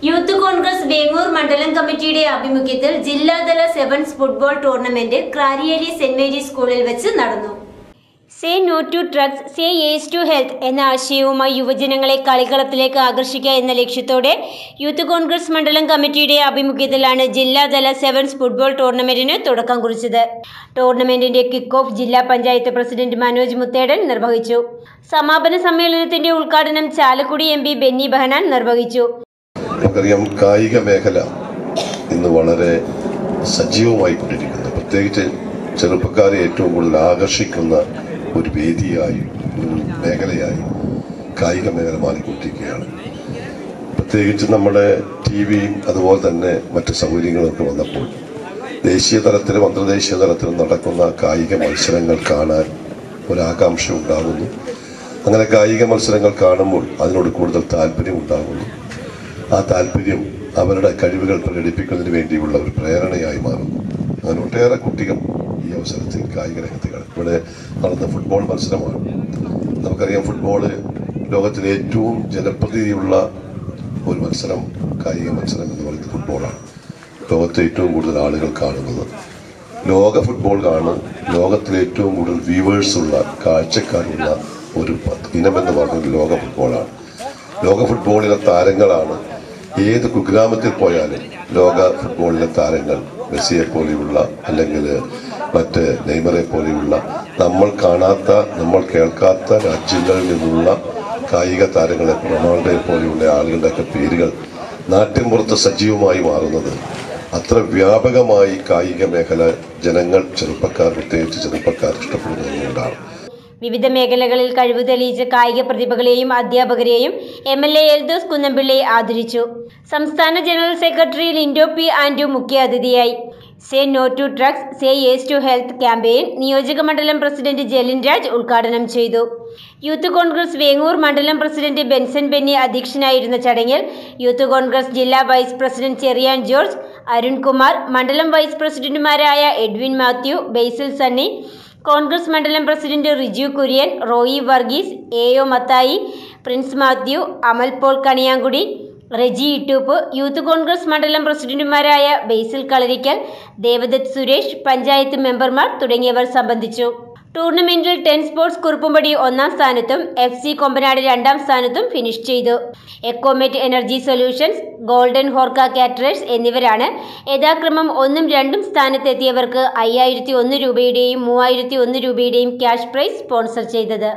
Youth Congress Vengoor മണ്ഡലം കമ്മിറ്റിയുടെ ആഭിമുഖ്യത്തിൽ ജില്ലാതല സെവൻസ് ഫുട്ബോൾ ടൂർണമെന്റ് ക്രാരിയേരി സെന്റ് മേരീസ് സ്കൂളിൽ വെച്ച് നടന്നു. Say no to drugs, say yes to health എന്ന ആശയവുമായി യുവജനങ്ങളെ കളിക്കളത്തിലേക്ക് ആകർഷിക്കുക എന്ന ലക്ഷ്യത്തോടെ യൂത്ത് കോൺഗ്രസ് മണ്ഡലം കമ്മിറ്റിയുടെ ആഭിമുഖ്യത്തിലാണ് ജില്ലാതല സെവൻസ് ഫുട്ബോൾ ടൂർണമെന്റിന് തുടക്കം കുറിച്ചത്. ടൂർണമെന്റിന്റെ കിക്ക് ഓഫ് ജില്ലാ പഞ്ചായത്ത് പ്രസിഡന്റ് മനോജ് മുത്തേടൻ നിർവഹിച്ചു. സമാപന സമ്മേളനത്തിന്റെ ഉദ്ഘാടനം ചാലക്കുടി MP ബെന്നി ബെഹനാൻ നിർവഹിച്ചു. നമുക്കറിയാം, കായിക മേഖല ഇന്ന് വളരെ സജീവമായിക്കൊണ്ടിരിക്കുന്നു. പ്രത്യേകിച്ച് ചെറുപ്പക്കാരെ ഏറ്റവും കൂടുതൽ ആകർഷിക്കുന്ന ഒരു വേദിയായി, ഒരു മേഖലയായി കായിക മേഖല മാറിക്കൊണ്ടിരിക്കുകയാണ്. പ്രത്യേകിച്ച് നമ്മുടെ TVയും അതുപോലെ തന്നെ മറ്റ് സൗകര്യങ്ങളൊക്കെ വന്നപ്പോൾ ദേശീയ തലത്തിലും അന്തർദേശീയ തലത്തിലും നടക്കുന്ന കായിക മത്സരങ്ങൾ കാണാൻ ഒരാകാംക്ഷ ഉണ്ടാകുന്നു. അങ്ങനെ കായിക മത്സരങ്ങൾ കാണുമ്പോൾ അതിനോട് കൂടുതൽ താല്പര്യം ഉണ്ടാകുന്നു. ആ താല്പര്യം അവരുടെ കഴിവുകൾ പ്രകടിപ്പിക്കുന്നതിന് വേണ്ടിയുള്ള ഒരു പ്രേരണയായി മാറുന്നു. അങ്ങനെ ഒട്ടേറെ കുട്ടികൾ ഈ അവസരത്തിൽ കായിക രംഗത്തുകൾ ഇവിടെ നടന്ന ഫുട്ബോൾ മത്സരമാണ്. നമുക്കറിയാം, ഫുട്ബോള് ലോകത്തിലെ ഏറ്റവും ജനപ്രീതിയുള്ള ഒരു മത്സരം, കായിക മത്സരം എന്ന് പറയുന്നത് ഫുട്ബോളാണ്. ലോകത്തെ ഏറ്റവും കൂടുതൽ ആളുകൾ കാണുന്നത് ലോക ഫുട്ബോൾ ലോകത്തിലെ ഏറ്റവും കൂടുതൽ വ്യൂവേഴ്സുള്ള, കാഴ്ചക്കാരുള്ള ഒരു ഇനമെന്ന് പറയുന്നത് ലോക ഫുട്ബോളാണ്. ലോക ഫുട്ബോളിലെ താരങ്ങളാണ് ഏത് കുഗ്രാമത്തിൽ പോയാലും ലോക ഫുട്ബോളിലെ താരങ്ങൾ മെസ്സിയെ പോലെയുള്ള, അല്ലെങ്കിൽ മറ്റ് നെയ്മറെ പോലെയുള്ള നമ്മൾ കാണാത്ത, നമ്മൾ കേൾക്കാത്ത രാജ്യങ്ങളിൽ നിന്നുള്ള കായിക താരങ്ങളെ, റൊണാൾഡോയെ പോലെയുള്ള ആളുകളുടെയൊക്കെ പേരുകൾ നാട്ടിൻപുറത്ത് സജീവമായി മാറുന്നത് അത്ര വ്യാപകമായി കായിക മേഖല ജനങ്ങൾ, ചെറുപ്പക്കാർ, പ്രത്യേകിച്ച് ചെറുപ്പക്കാർ ഇഷ്ടപ്പെടുന്നതുകൊണ്ടാണ്. വിവിധ മേഖലകളിൽ കഴിവ് തെളിയിച്ച കായിക പ്രതിഭകളെയും അധ്യാപകരെയും MLA എൽദോസ് കുന്നംപിള്ളി ആദരിച്ചു. സംസ്ഥാന general secretary Lindo P. Andrew മുഖ്യാതിഥിയായി. Say no to drugs, say yes to health campaign നിയോജക മണ്ഡലം പ്രസിഡന്റ് ജലിൻ രാജ് ഉദ്ഘാടനം ചെയ്തു. യൂത്ത് കോൺഗ്രസ് വേങ്ങൂർ മണ്ഡലം പ്രസിഡന്റ് ബെൻസൺ ബെന്നി അധ്യക്ഷനായിരുന്ന ചടങ്ങിൽ യൂത്ത് കോൺഗ്രസ് ജില്ലാ വൈസ് പ്രസിഡന്റ് ചെറിയാൻ ജോർജ്, അരുൺകുമാർ, മണ്ഡലം വൈസ് പ്രസിഡന്റുമാരായ എഡ്വിൻ മാത്യു, ബേസിൽ സണ്ണി, കോൺഗ്രസ് മണ്ഡലം president Riju Kurian, Roy Varghese, AO Mathai, Prince Mathew, Amal Paul Kaniyankudi, Reji Ittoop, youth Congress മണ്ഡലം പ്രസിഡന്റുമാരായ ബേസിൽ കളരിക്കൽ, ദേവദത്ത് സുരേഷ്, പഞ്ചായത്ത് മെമ്പർമാർ തുടങ്ങിയവർ സംബന്ധിച്ചു. ടൂർണമെന്റിൽ 10 സ്പോർട്സ് കുറുപ്പുംപടി 1ാം സ്ഥാനത്തും FC കൊമ്പനാട് 2ാം സ്ഥാനത്തും ഫിനിഷ് ചെയ്തു. എക്കോമെറ്റ് എനർജി സൊല്യൂഷൻസ്, ഗോൾഡൻ ഹോർക്ക കാറ്ററേഴ്സ് എന്നിവരാണ് യഥാക്രമം 1ഉം 2ഉം സ്ഥാനത്തെത്തിയവർക്ക് 5001 രൂപയുടെയും 3001 രൂപയുടെയും ക്യാഷ് പ്രൈസ് സ്പോൺസർ ചെയ്തത്.